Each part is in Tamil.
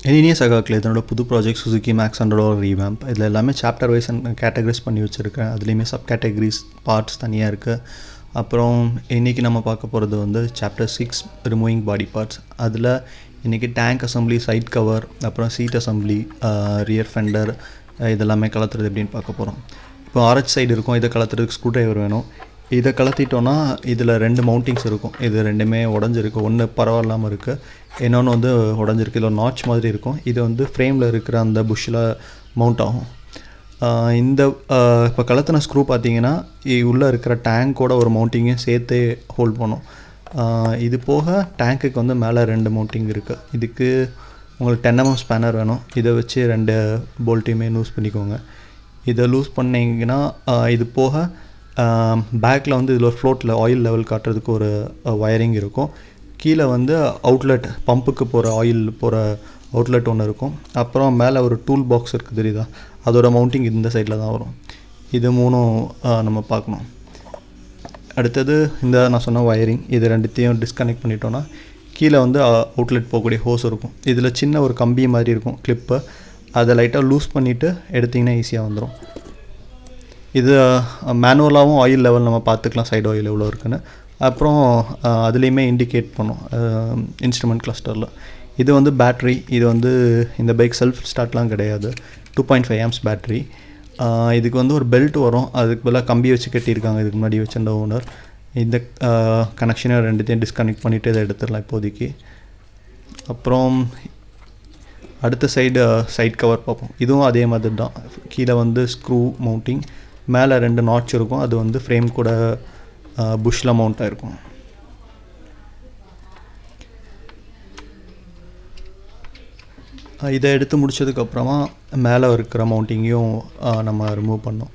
இனிய சகாக்கள், இதனோட புது ப்ராஜெக்ட் சுசுகி மேக்ஸ் 100 ரீவேம்ப். இதில் எல்லாமே சாப்டர் வைஸ் அண்ட் கேட்டகரிஸ் பண்ணி வச்சுருக்கேன். அதுலேயுமே சப் கேட்டகரிஸ் பார்ட்ஸ் தனியாக இருக்குது. அப்புறம் இன்றைக்கி நம்ம பார்க்க போகிறது வந்து சாப்டர் 6 ரிமூவிங் பாடி பார்ட்ஸ். அதில் இன்றைக்கி டேங்க் அசம்பிளி, சைட் கவர், அப்புறம் சீட் அசம்பிளி, ரியர் ஃபெண்டர், இதெல்லாமே கலத்துறது எப்படின்னு பார்க்க போகிறோம். இப்போ ஆர்ஹெச் சைடு இருக்கும், இதை கலத்துறதுக்கு ஸ்க்ரூ ட்ரைவர் வேணும். இதை கலத்திட்டோன்னா இதில் 2 மவுண்டிங்ஸ் இருக்கும். இது ரெண்டுமே உடஞ்சிருக்கு. ஒன்று பரவாயில்லாமல் இருக்குது, இன்னொன்று வந்து உடஞ்சிருக்கு. இதில் நாட்ச் மாதிரி இருக்கும். இது வந்து ஃப்ரேமில் இருக்கிற அந்த புஷ்ஷில் மவுண்ட் ஆகும். இந்த இப்போ கலத்தின ஸ்க்ரூ பார்த்தீங்கன்னா உள்ளே இருக்கிற டேங்க்கோட ஒரு மவுண்டிங்கையும் சேர்த்து ஹோல்ட் பண்ணும். இது போக டேங்க்குக்கு வந்து மேலே 2 மவுண்டிங் இருக்குது. இதுக்கு உங்களுக்கு 10 mm ஸ்பேனர் வேணும். இதை வச்சு 2 போல்ட்டையுமே லூஸ் பண்ணிக்கோங்க. இதை லூஸ் பண்ணிங்கன்னா இது போக பேக்கில் வந்து இதில் ஒரு ஃப்ளோட்டில் ஆயில் லெவல் காட்டுறதுக்கு ஒரு வயரிங் இருக்கும். கீழே வந்து அவுட்லெட், பம்புக்கு போகிற ஆயில் போகிற அவுட்லெட் ஒன்று இருக்கும். அப்புறம் மேலே ஒரு டூல் பாக்ஸ் இருக்குது, தெரியுதா? அதோட மவுண்டிங் இந்த சைடில் தான் வரும். இது மூணும் நம்ம பார்க்கணும். அடுத்தது இந்த நான் சொன்ன வயரிங், இது ரெண்டுத்தையும் டிஸ்கனெக்ட் பண்ணிட்டோன்னா கீழே வந்து அவுட்லெட் போகக்கூடிய ஹோஸ் இருக்கும். இதில் சின்ன ஒரு கம்பி மாதிரி இருக்கும், கிளிப்பு. அதை லைட்டாக லூஸ் பண்ணிவிட்டு எடுத்திங்கன்னா ஈஸியாக வந்துடும். இது மேனுவலாகவும் ஆயில் லெவல் நம்ம பார்த்துக்கலாம், சைடு ஆயில் எவ்வளோ இருக்குன்னு. அப்புறம் அதுலேயுமே இண்டிகேட் பண்ணும் இன்ஸ்ட்ருமெண்ட் கிளஸ்டரில். இது வந்து பேட்ரி. இது வந்து இந்த பைக் செல்ஃப் ஸ்டார்ட்லாம் கிடையாது, 2.5 amps பேட்ரி. இதுக்கு வந்து ஒரு பெல்ட் வரும், அதுக்கு பதிலாக கம்பி வச்சு கட்டியிருக்காங்க இதுக்கு முன்னாடி வச்சிருந்த ஓனர். இந்த கனெக்ஷனை ரெண்டுத்தையும் டிஸ்கனெக்ட் பண்ணிவிட்டு இதை எடுத்துடலாம் இப்போதைக்கு. அப்புறம் அடுத்த சைட் கவர் பார்ப்போம். இதுவும் அதே மாதிரி தான். கீழே வந்து ஸ்க்ரூ மவுண்டிங், மேலே 2 நாட்ச் இருக்கும். அது வந்து ஃப்ரேம் கூட புஷ்ஷில் மவுண்ட் ஆகிருக்கும். இதை எடுத்து முடித்ததுக்கப்புறமா மேலே இருக்கிற மவுண்டிங்கையும் நம்ம ரிமூவ் பண்ணோம்.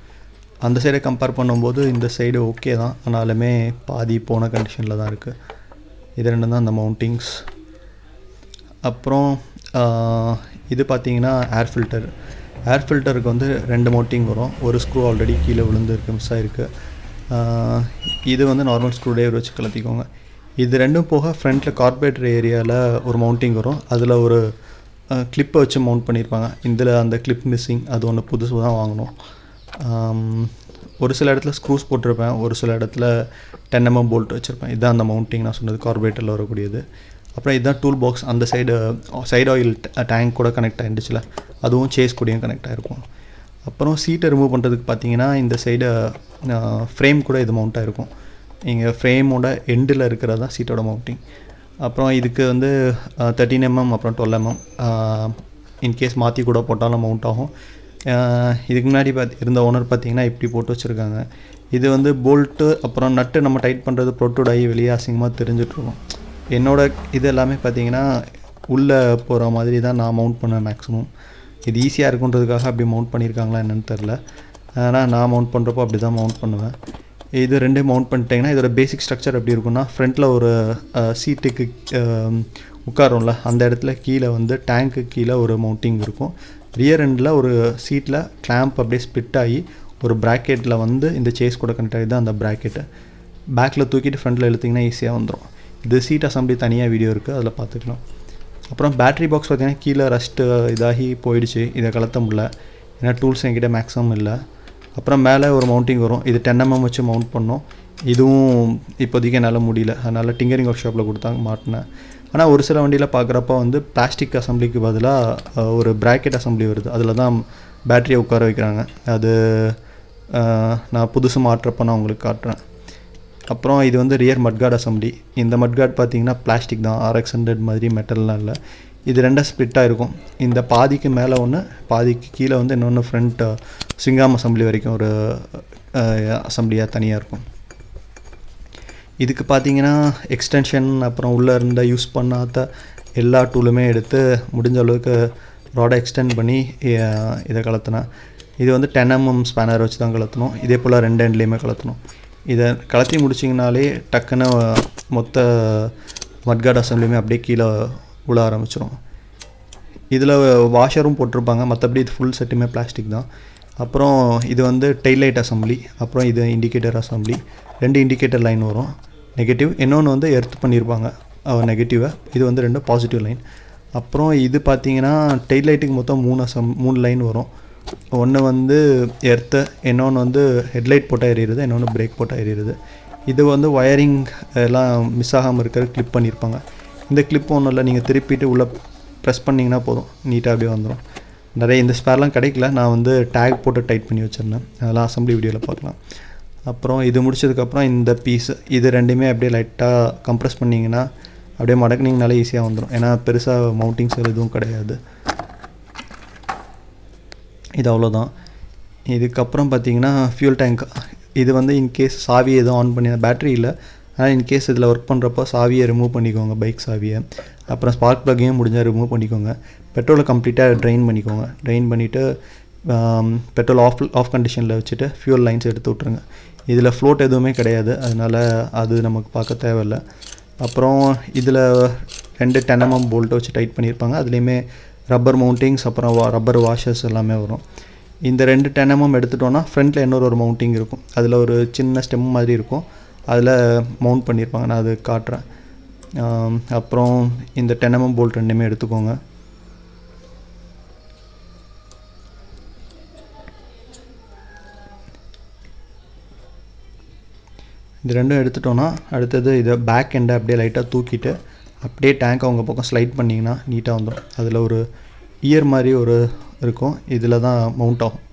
அந்த சைடை கம்பேர் பண்ணும்போது இந்த சைடு ஓகே தான், ஆனாலுமே பாதி போன கண்டிஷனில் தான் இருக்குது. இது 2 தான் அந்த மவுண்டிங்ஸ். அப்புறம் இது பார்த்திங்கன்னா ஏர் ஃபில்டருக்கு வந்து 2 மவுண்டிங் வரும். ஒரு ஸ்க்ரூ ஆல்ரெடி கீழே விழுந்துருக்கு, மிஸ் ஆகிருக்கு. இது வந்து நார்மல் ஸ்க்ரூ ட்ரைவர் வச்சு கலத்திக்கோங்க. இது ரெண்டும் போக ஃப்ரண்ட்டில் கார்பரேட்டர் ஏரியாவில் ஒரு மவுண்டிங் வரும். அதில் ஒரு கிளிப்பை வச்சு மவுண்ட் பண்ணியிருப்பாங்க. இதில் அந்த கிளிப் மிஸ்ஸிங், அது ஒன்று புதுசு தான் வாங்கணும். ஒரு சில இடத்துல ஸ்க்ரூஸ் போட்டிருப்பேன், ஒரு சில இடத்துல 10 mm போல்ட் வச்சுருப்பேன். இதுதான் அந்த மவுண்டிங் நான் சொன்னது, கார்பரேட்டரில் வரக்கூடியது. அப்புறம் இதுதான் டூல் பாக்ஸ். அந்த சைடு ஆயில் டேங்க் கூட கனெக்ட் ஆகிடுச்சுல, அதுவும் சேஸ் கூடயும் கனெக்ட் ஆகிருக்கும். அப்புறம் சீட்டை ரிமூவ் பண்ணுறதுக்கு பார்த்தீங்கன்னா இந்த சைடு ஃப்ரேம் கூட இது மவுண்ட் ஆகிருக்கும். இங்கே ஃப்ரேமோட எண்டில் இருக்கிறது தான் சீட்டோட மவுண்டிங். அப்புறம் இதுக்கு வந்து 13 mm அப்புறம் 12 mm இன்கேஸ் மாற்றி கூட போட்டாலும் மவுண்ட் ஆகும். இதுக்கு முன்னாடி இருந்த ஓனர் பார்த்திங்கன்னா இப்படி போட்டு வச்சுருக்காங்க. இது வந்து போல்ட்டு அப்புறம் நட்டு நம்ம டைட் பண்ணுறது ப்ரொட்டூட் ஆகி வெளியே அசிங்கமாக தெரிஞ்சிட்ருக்கோம். என்னோடய இது எல்லாமே பார்த்திங்கன்னா உள்ளே போகிற மாதிரி தான் நான் மவுண்ட் பண்ணேன் மேக்ஸிமம். இது ஈஸியாக இருக்குன்றதுக்காக அப்படி மவுண்ட் பண்ணியிருக்காங்களா என்னென்னு தெரில. ஆனால் நான் மவுண்ட் பண்ணுறப்போ அப்படி தான் மவுண்ட் பண்ணுவேன். இது 2 மவுண்ட் பண்ணிட்டீங்கன்னா இதோட பேசிக் ஸ்ட்ரக்சர் எப்படி இருக்குன்னா, ஃப்ரண்ட்டில் ஒரு சீட்டுக்கு உட்காரோம்ல, அந்த இடத்துல கீழே வந்து டேங்க்கு கீழே ஒரு மவுண்டிங் இருக்கும். ரியர் எண்டில் ஒரு சீட்டில் கிளாம்ப் அப்படியே ஸ்பிட் ஆகி ஒரு ப்ராக்கெட்டில் வந்து இந்த சேஸ் கூட கனெக்ட் ஆகி தான் அந்த ப்ராக்கெட்டை பேக்கில் தூக்கிட்டு ஃப்ரண்ட்டில் இழுத்திங்கன்னா ஈஸியாக வந்துடும். இது சீட் அசம்பிளி தனியாக வீடியோ இருக்குது, அதில் பார்த்துக்கலாம். அப்புறம் பேட்ரி பாக்ஸ் பார்த்திங்கன்னா கீழே ரஸ்ட்டு இதாகி போயிடுச்சு, இதை கலத்த முடியல, ஏன்னா டூல்ஸ் என்கிட்ட மேக்ஸிமம் இல்லை. அப்புறம் மேலே ஒரு மவுண்டிங் வரும், இது 10 mm வச்சு மவுண்ட் பண்ணோம். இதுவும் இப்போதைக்கு என்னால் முடியல, அதனால் டிங்கரிங் ஒர்க் ஷாப்பில் கொடுத்தாங்க, மாட்டினேன். ஆனால் ஒரு சில வண்டியில் பார்க்குறப்ப வந்து பிளாஸ்டிக் அசம்பிளிக்கு பதிலாக ஒரு ப்ராக்கெட் அசம்பிளி வருது, அதில் தான் பேட்டரியை உட்கார வைக்கிறாங்க. அது நான் புதுசு மாட்டுறப்ப நான் உங்களுக்கு காட்டுறேன். அப்புறம் இது வந்து ரியர் மட்கார்ட் அசம்பிளி. இந்த மட்கார்ட் பார்த்திங்கன்னா பிளாஸ்டிக் தான், RX100 மாதிரி மெட்டல்லாம் இல்லை. இது 2 ஸ்ப்ளிட்டாக இருக்கும். இந்த பாதிக்கு மேலே ஒன்று, பாதிக்கு கீழே வந்து இன்னொன்று ஃப்ரண்ட் ஸ்விங்காம் அசம்பிளி வரைக்கும் ஒரு அசம்பிளியாக தனியாக இருக்கும். இதுக்கு பார்த்திங்கன்னா எக்ஸ்டென்ஷன் அப்புறம் உள்ளே இருந்த யூஸ் பண்ணாத எல்லா டூலுமே எடுத்து முடிஞ்ச அளவுக்கு ராடை எக்ஸ்டெண்ட் பண்ணி இதை கலத்தினேன். இது வந்து 10 mm ஸ்பேனர் வச்சு தான் கலத்தணும். இதே போல் 2 எண்ட்லேயுமே கலத்தணும். இதை கலத்தி முடிச்சிங்கனாலே டக்குன்னு மொத்த மட்கார்ட் அசம்பிளியுமே அப்படியே கீழே உள்ள ஆரம்பிச்சிடும். இதில் வாஷரும் போட்டிருப்பாங்க, மற்றபடி இது ஃபுல் செட்டுமே பிளாஸ்டிக் தான். அப்புறம் இது வந்து டெய்ல் லைட் அசம்பிளி. அப்புறம் இது இண்டிகேட்டர் அசம்பிளி. 2 இண்டிகேட்டர் லைன் வரும், நெகட்டிவ். இன்னொன்று வந்து எர்த் பண்ணியிருப்பாங்க நெகட்டிவை. இது வந்து 2 பாசிட்டிவ் லைன். அப்புறம் இது பார்த்தீங்கன்னா டெய்ல் லைட்டுக்கு மொத்தம் 3 லைன் வரும். ஒன்று வந்து எர்த்து, இன்னொன்று வந்து ஹெட்லைட் போட்டால் எரியுது, இன்னொன்று பிரேக் போட்டால் எரியுது. இது வந்து ஒயரிங் எல்லாம் மிஸ் ஆகாமல் இருக்கிற கிளிப் பண்ணியிருப்பாங்க. இந்த கிளிப் ஒன்றும் இல்லை, நீங்கள் திருப்பிட்டு உள்ளே ப்ரெஸ் பண்ணிங்கன்னா போதும், நீட்டாக அப்படியே வந்துடும். நிறைய இந்த ஸ்பேர்லாம் கிடைக்கல, நான் வந்து டேக் போட்டு டைட் பண்ணி வச்சுருந்தேன், அதெல்லாம் அசம்பிளி வீடியோவில் பார்க்கலாம். அப்புறம் இது முடிச்சதுக்கப்புறம் இந்த பீஸு இது ரெண்டுமே அப்படியே லைட்டாக கம்ப்ரெஸ் பண்ணிங்கன்னா அப்படியே மடக்குனிங்கனாலே ஈஸியாக வந்துடும். ஏன்னா பெருசாக மவுண்டிங்ஸ் எதுவும் கிடையாது. இது அவ்வளோதான். இதுக்கப்புறம் பார்த்தீங்கன்னா ஃபியூல் டேங்க். இது வந்து இன்கேஸ் சாவி எதுவும் ஆன் பண்ணி பேட்ரி இல்லை, ஆனால் இன்கேஸ் இதில் ஒர்க் பண்ணுறப்போ சாவியை ரிமூவ் பண்ணிக்கோங்க, பைக் சாவியை. அப்புறம் ஸ்பார்க் ப்ளக்கையும் முடிஞ்சால் ரிமூவ் பண்ணிக்கோங்க. பெட்ரோலை கம்ப்ளீட்டாக ட்ரெயின் பண்ணிக்கோங்க. ட்ரெயின் பண்ணிவிட்டு பெட்ரோல் ஆஃப் கண்டிஷனில் வச்சுட்டு ஃபியூல் லைன்ஸ் எடுத்து விட்ருங்க. இதில் ஃப்ளோட் எதுவுமே கிடையாது, அதனால் அது நமக்கு பார்க்க தேவையில்லை. அப்புறம் இதில் 2 10mm போல்ட்டை வச்சு டைட் பண்ணியிருப்பாங்க. அதுலேயுமே ரப்பர் மவுண்டிங்ஸ், அப்புறம் ரப்பர் வாஷர்ஸ் எல்லாமே வரும். இந்த 2 10mm எடுத்துட்டோன்னா ஃப்ரண்ட்டில் இன்னொரு மவுண்டிங் இருக்கும், அதில் ஒரு சின்ன ஸ்டெம் மாதிரி இருக்கும், அதில் மவுண்ட் பண்ணியிருப்பாங்க. நான் அது காட்டுறேன். அப்புறம் இந்த 10mm போல்ட் ரெண்டுமே எடுத்துக்கோங்க. இது ரெண்டும் எடுத்துட்டோன்னா அடுத்தது இதை பேக் எண்டை அப்படியே லைட்டாக தூக்கிட்டு அப்படியே டேங்க் அவங்க பக்கம் ஸ்லைட் பண்ணிங்கன்னா நீட்டாக வந்துடும். அதில் ஒரு இயர் மாதிரி ஒரு இருக்கும், இதில் தான் மவுண்ட் ஆகும்,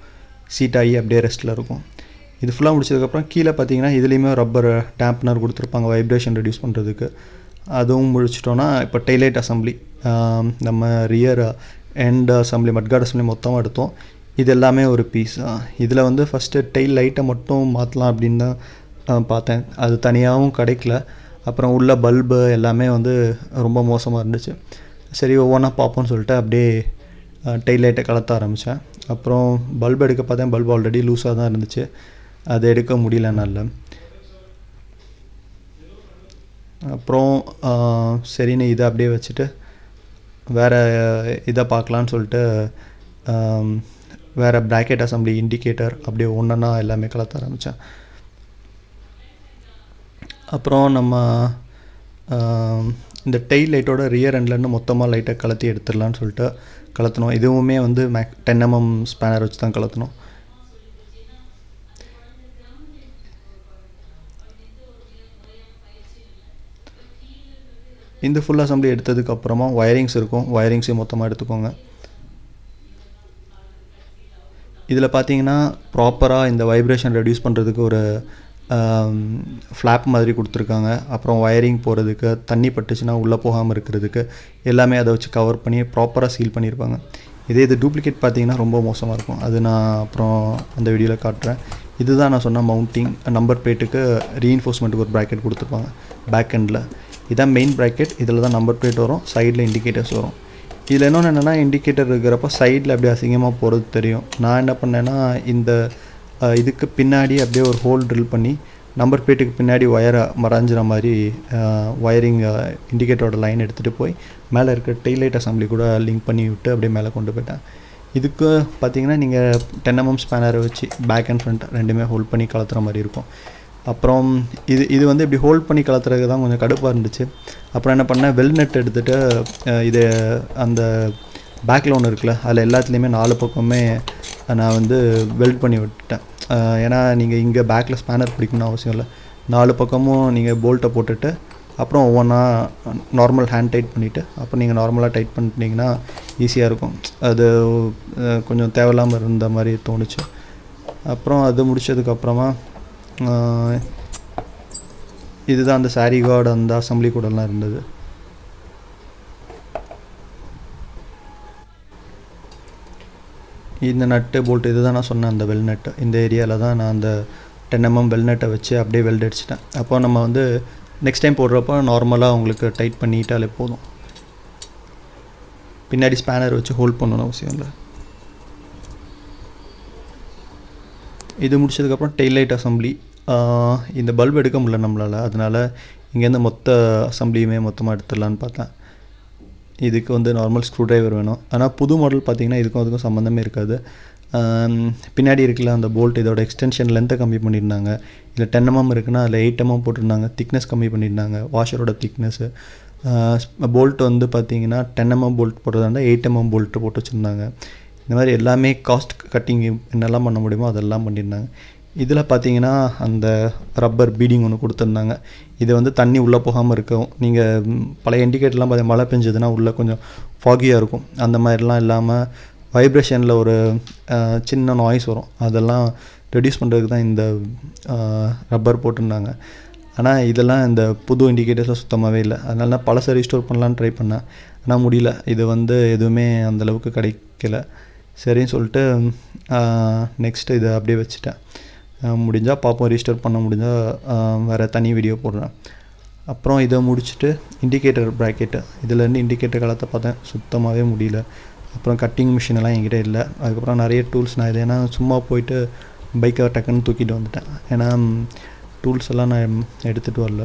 சீட் ஆகி அப்படியே ரெஸ்ட்டில் இருக்கும். இது ஃபுல்லாக முடிச்சதுக்கப்புறம் கீழே பார்த்தீங்கன்னா இதுலேயுமே ரப்பர் டேம்ப்னர் கொடுத்துருப்பாங்க வைப்ரேஷன் ரெடியூஸ் பண்ணுறதுக்கு. அதுவும் முடிச்சிட்டோன்னா இப்போ டெய்லைட் அசம்பிளி, நம்ம rear end assembly, mudguard assembly மொத்தமாக எடுத்தோம். இது எல்லாமே ஒரு பீஸ். இதில் வந்து ஃபஸ்ட்டு டெய்ல் லைட்டை மட்டும் மாற்றலாம் அப்படின்னு தான் பார்த்தேன், அது தனியாகவும் கிடைக்கல. அப்புறம் உள்ள பல்பு எல்லாமே வந்து ரொம்ப மோசமாக இருந்துச்சு. சரி ஒவ்வொன்றா பார்ப்போம்னு சொல்லிட்டு அப்படியே டெய்ல் லைட்டை கலத்த ஆரம்பித்தேன். அப்புறம் பல்ப் எடுக்க பார்த்தேன், பல்ப் ஆல்ரெடி லூஸாக தான் இருந்துச்சு, அதை எடுக்க முடியல என்னால். அப்புறம் சரின்னு இதை அப்படியே வச்சுட்டு வேறு இதை பார்க்கலான்னு சொல்லிட்டு வேறு ப்ராக்கெட் அசம்பிளி, இண்டிகேட்டர் அப்படியே ஒன்றா எல்லாமே கலத்த ஆரம்பித்தேன். அப்புறம் நம்ம இந்த டெய்ல் லைட்டோட ரியர் எண்ட்லேருந்து மொத்தமாக லைட்டை கலத்தி எடுத்துடலான்னு சொல்லிட்டு கலத்தணும். இதுவுமே வந்து 10mm ஸ்பேனர் வச்சு தான் கலத்தணும். இந்த ஃபுல் அசம்பிளி எடுத்ததுக்கப்புறமா ஒயரிங்ஸ் இருக்கும், ஒயரிங்ஸையும் மொத்தமாக எடுத்துக்கோங்க. இதில் பார்த்தீங்கன்னா ப்ராப்பராக இந்த வைப்ரேஷன் ரெடியூஸ் பண்ணுறதுக்கு ஒரு ஃப்ளாப் மாதிரி கொடுத்துருக்காங்க. அப்புறம் ஒயரிங் போகிறதுக்கு, தண்ணி பட்டுச்சுன்னா உள்ளே போகாமல் இருக்கிறதுக்கு எல்லாமே அதை வச்சு கவர் பண்ணி ப்ராப்பராக சீல் பண்ணியிருப்பாங்க. இது டூப்ளிகேட் பார்த்தீங்கன்னா ரொம்ப மோசமாக இருக்கும், அது நான் அப்புறம் அந்த வீடியோவில் காட்டுறேன். இதுதான் நான் சொன்ன மவுண்டிங். நம்பர் பிளேட்டுக்கு ரீஇன்ஃபோர்ஸ்மெண்ட்டுக்கு ஒரு ப்ராக்கெட் கொடுத்துருப்பாங்க பேக் எண்டில். இதுதான் மெயின் ப்ராக்கெட், இதில் தான் நம்பர் பிளேட் வரும், சைடில் இண்டிகேட்டர்ஸ் வரும். இதில் இன்னொன்று என்னென்னா இண்டிகேட்டர் இருக்கிறப்ப சைடில் அப்படியே அசிங்கமாக போகிறது தெரியும். நான் என்ன பண்ணேன்னா இந்த இதுக்கு பின்னாடி அப்படியே ஒரு ஹோல் ட்ரில் பண்ணி நம்பர் பிளேட்டுக்கு பின்னாடி ஒயரை மறைஞ்சிற மாதிரி ஒயரிங் இண்டிகேட்டரோட லைன் எடுத்துகிட்டு போய் மேலே இருக்க டெய்லைட் அசம்பிளி கூட லிங்க் பண்ணி விட்டு அப்படியே மேலே கொண்டு போயிட்டேன். இதுக்கு பார்த்தீங்கன்னா நீங்கள் 10mm ஸ்பேனரை வச்சு பேக் அண்ட் ஃப்ரண்ட் ரெண்டுமே ஹோல்ட் பண்ணி கலத்துற மாதிரி இருக்கும். அப்புறம் இது வந்து இப்படி ஹோல்ட் பண்ணி கலத்துறதுக்கு தான் கொஞ்சம் கடுப்பாக இருந்துச்சு. அப்புறம் என்ன பண்ணேன், வெல் நெட் எடுத்துகிட்டு இது அந்த பேக்கில் ஒன்று இருக்குல்ல, அதில் எல்லாத்துலேயுமே 4 பக்கமே நான் வந்து வெல்ட் பண்ணி விட்டுட்டேன். ஏன்னா நீங்கள் இங்கே பேக்கில் ஸ்பேனர் பிடிக்கணும்னு அவசியம் இல்லை, 4 பக்கமும் நீங்கள் போல்ட்டை போட்டுட்டு அப்புறம் ஒவ்வொன்றா நார்மல் ஹேண்ட் டைட் பண்ணிவிட்டு அப்புறம் நீங்கள் நார்மலாக டைட் பண்ணிட்டீங்கன்னா ஈஸியாக இருக்கும். அது கொஞ்சம் தேவையில்லாமல் இருந்த மாதிரி தோணுச்சு. அப்புறம் அது முடித்ததுக்கப்புறமா இதுதான் அந்த சாரி கார்டு, அந்த அசம்பிளி கூடலாம் இருந்தது. இந்த நட்டு போல்ட்டு இது தான் நான் சொன்னேன், அந்த வெல் நட்டு. இந்த ஏரியாவில் தான் நான் அந்த 10mm வெல் நட்டை வச்சு அப்படியே வெல்ட் அடிச்சிட்டேன். அப்போ நம்ம வந்து நெக்ஸ்ட் டைம் போடுறப்போ நார்மலாக உங்களுக்கு டைட் பண்ணிட்டாலே போதும், பின்னாடி ஸ்பேனர் வச்சு ஹோல்ட் பண்ணணும் அவசியம் இல்லை. இது முடிச்சதுக்கப்புறம் டெய்ல் லைட் அசம்பிளி. இந்த பல்ப் எடுக்க முடியல நம்மளால், அதனால் இங்கேருந்து மொத்த அசம்பிளியுமே மொத்தமாக எடுத்துடலான்னு பார்த்தேன். இதுக்கு வந்து நார்மல் ஸ்க்ரூ ட்ரைவர் வேணும். ஆனால் புது மாடல் பார்த்திங்கன்னா இதுக்கும் அதுக்கும் சம்மந்தமே இருக்காது. பின்னாடி இருக்குல்ல அந்த போல்ட், இதோட எக்ஸ்டென்ஷன் லென்த்தை கம்மி பண்ணியிருந்தாங்க. இதில் 10mm இருக்குன்னா அதில் 8mm போட்டிருந்தாங்க, திக்னஸ் கம்மி பண்ணியிருந்தாங்க, வாஷரோட திக்னஸ்ஸு. போல்ட் வந்து பார்த்திங்கன்னா 10mm போல்ட் போடுறதா இருந்தால் 8mm போல்ட்டு போட்டு வச்சுருந்தாங்க. இந்த மாதிரி எல்லாமே காஸ்ட் கட்டிங் என்னெல்லாம் பண்ண முடியுமோ அதெல்லாம் பண்ணியிருந்தாங்க. இதில் பார்த்தீங்கன்னா அந்த ரப்பர் பீடிங் ஒன்று கொடுத்துருந்தாங்க. இது வந்து தண்ணி உள்ளே போகாமல் இருக்கும். நீங்கள் பழைய இண்டிகேட்டர்லாம் பார்த்து மழை பெஞ்சதுன்னா உள்ளே கொஞ்சம் ஃபாகியாக இருக்கும். அந்த மாதிரிலாம் இல்லாமல் வைப்ரேஷனில் ஒரு சின்ன நாய்ஸ் வரும். அதெல்லாம் ரெடியூஸ் பண்ணுறதுக்கு தான் இந்த ரப்பர் போட்டிருந்தாங்க. ஆனால் இதெல்லாம் இந்த புது இண்டிகேட்டர்ஸில் சுத்தமாகவே இல்லை. அதனால நான் பழசை ரீஸ்டோர் பண்ணலான்னு ட்ரை பண்ணேன். ஆனால் முடியல. இது வந்து எதுவுமே அந்தளவுக்கு கிடைக்கல. சரின்னு சொல்லிட்டு நெக்ஸ்ட்டு இதை அப்படியே வச்சுட்டேன். முடிஞ்சால் பார்ப்போம், ரீஸ்டோர் பண்ண முடிஞ்சால் வேறு தனி வீடியோ போடுறேன். அப்புறம் இதை முடிச்சுட்டு இண்டிகேட்டர் ப்ராக்கெட்டு, இதுலேருந்து இண்டிகேட்டர் காலத்தை பார்த்தேன், சுத்தமாகவே முடியல. அப்புறம் கட்டிங் மிஷின் எல்லாம் என்கிட்ட இல்லை. அதுக்கப்புறம் நிறைய டூல்ஸ் நான் இது ஏன்னா சும்மா போயிட்டு பைக்கை டக்குன்னு தூக்கிட்டு வந்துட்டேன். ஏன்னா டூல்ஸ் எல்லாம் நான் எடுத்துகிட்டு வரல.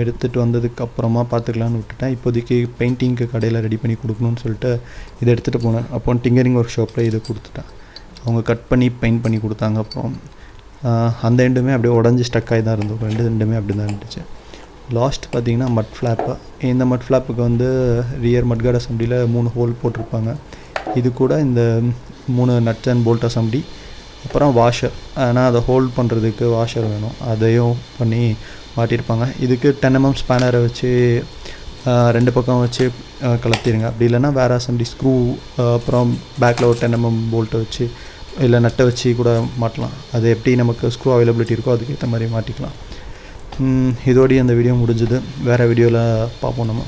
எடுத்துகிட்டு வந்ததுக்கப்புறமா பார்த்துக்கலான்னு விட்டுட்டேன். இப்போதைக்கு பெயிண்டிங்க்கு கடையில் ரெடி பண்ணி கொடுக்கணுன்னு சொல்லிட்டு இதை எடுத்துகிட்டு போனேன். அப்போ டிங்கரிங் ஒர்க் ஷாப்பில் இதை கொடுத்துட்டேன். அவங்க கட் பண்ணி பெயிண்ட் பண்ணி கொடுத்தாங்க. அப்புறம் அந்த எண்டுமே அப்படியே உடஞ்சி ஸ்டக் ஆகி தான் இருந்தோம். ரெண்டுமே அப்படி தான் இருந்துச்சு. லாஸ்ட் பார்த்திங்கன்னா மட் ஃப்ளாப்பு. இந்த மட் ஃப்ளாப்புக்கு வந்து ரியர் மட்கார்ட் அசம்பிளியில் 3 ஹோல் போட்டிருப்பாங்க. இது கூட இந்த 3 நட்ஸ் அண்ட் போல்ட் அசம்பிளி, அப்புறம் வாஷர். ஆனால் அதை ஹோல்ட் பண்ணுறதுக்கு வாஷர் வேணும், அதையும் பண்ணி மாட்டியிருப்பாங்க. இதுக்கு 10mm ஸ்பேனரை வச்சு 2 பக்கம் வச்சு கலத்திடுங்க. அப்படி இல்லைன்னா வேறு அசம்பிளி ஸ்க்ரூ, அப்புறம் பேக்கில் ஒரு 10mm போல்ட்டை வச்சு இல்லை நட்டை வச்சு கூட மாட்டலாம். அது எப்படி நமக்கு ஸ்க்ரூ அவைலபிலிட்டி இருக்கோ அதுக்கேற்ற மாதிரி மாட்டிக்கலாம். இதோடய அந்த வீடியோ முடிஞ்சுது. வேறு வீடியோவில் பார்ப்போம் நம்ம.